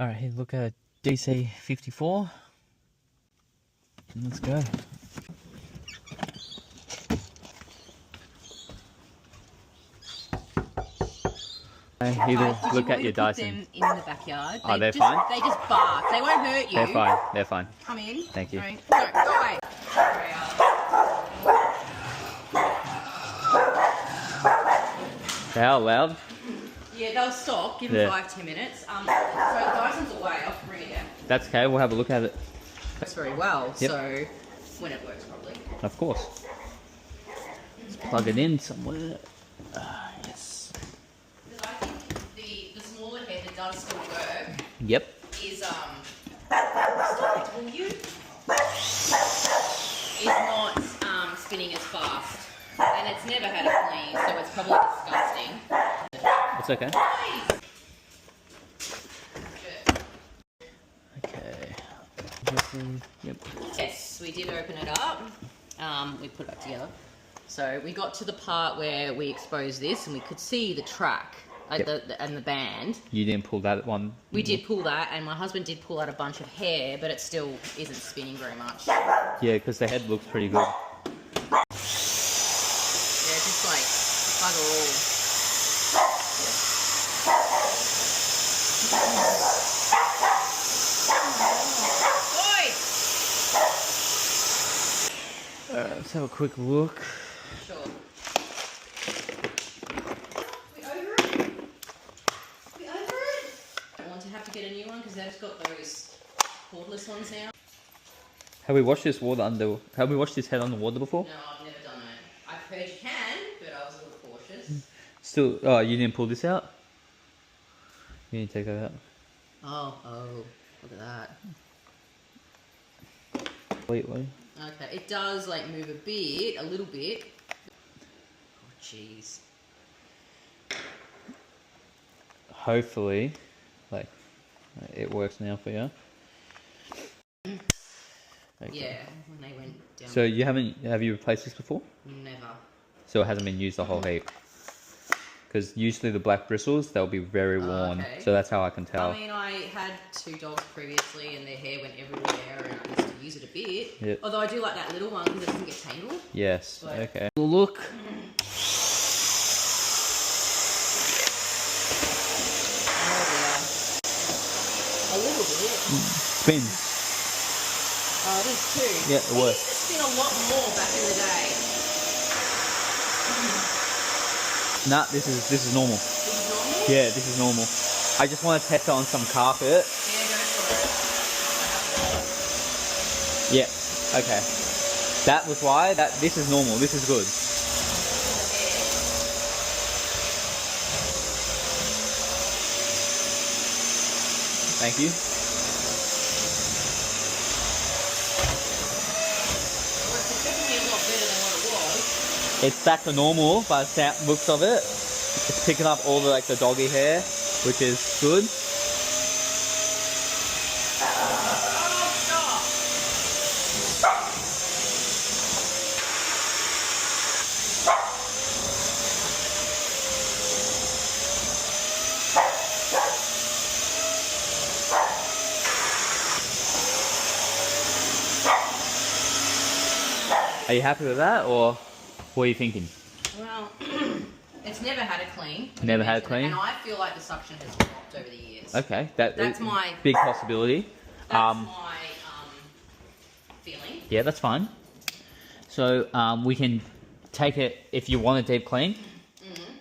Alright, here, look at DC54. Let's go. Here, look at your Dyson. Them in the backyard. Oh, they're fine? They just bark. They won't hurt you. They're fine. They're fine. Come in. Thank you. No, go away. How loud? Yeah, they'll stop. Give them 5-10 minutes. So the Dyson's away. I'll bring it down. That's okay. We'll have a look at it. Works very well. Yep. So when it works properly. Of course. Let's plug it in somewhere. Yes. Because I think the smaller head that does still work. Yep. Is stop it, will you? Is not spinning as fast. And it's never had a clean, so it's probably disgusting. It's okay. Okay. Yep. Yes, we did open it up. We put it back together. So we got to the part where we exposed this and we could see the track and the band. You didn't pull that one? We did pull that, and my husband did pull out a bunch of hair, but it still isn't spinning very much. Yeah, because the head looks pretty good. Just like bugger all. Let's have a quick look. Sure. We over it? We over it? I want to have to get a new one because they've just got those cordless ones now. Have we washed this water under? Have we washed this head underwater before? No, I've never done it. I've heard you can, but I was a little cautious. Still, oh, you didn't pull this out? You didn't take that out? Oh, look at that. Completely. Okay, it does like move a little bit. Oh, jeez. Hopefully, like, it works now for you. Okay. Yeah, when they went down. So have you replaced this before? Never. So it hasn't been used the whole heap? Because usually the black bristles, they'll be very worn. Okay. So that's how I can tell. I mean, I had 2 dogs previously and their hair went everywhere and I used to use it a bit. Yep. Although I do like that little one because it doesn't get tangled. Yes, But okay. Look. Oh dear. A little bit. Spins. Oh, it is too. Yeah, it works. It used to spin a lot more back in the day. Nah, this is normal. This is normal? Yeah, this is normal. I just want to test it on some carpet. Yeah, go for it. Yeah, okay. That was why. This is normal. This is good. Thank you. Well, it's definitely a lot better than what it was. It's back to normal by the looks of it. It's picking up all the the doggy hair, which is good. Are you happy with that, or what are you thinking? Well, it's never had a clean. Never had a clean? And I feel like the suction has dropped over the years. Okay, That's my big possibility. That's my feeling. Yeah, that's fine. So we can take it if you want a deep clean.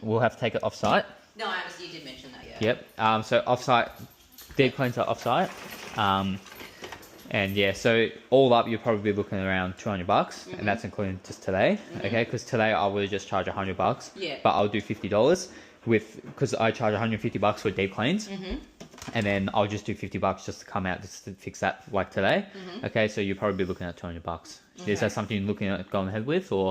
We'll have to take it off-site. No, you did mention that, yeah. Yep. So off-site, deep cleans are off-site. And yeah, so all up, you're probably looking around $200, and that's including just today. Okay, because today I would just charge $100. Yeah. But I'll do $50 because I charge $150 for deep cleans. And then I'll just do $50 just to come out just to fix that like today. Okay, so you're probably looking at $200. Is that something you're looking at going ahead with, or?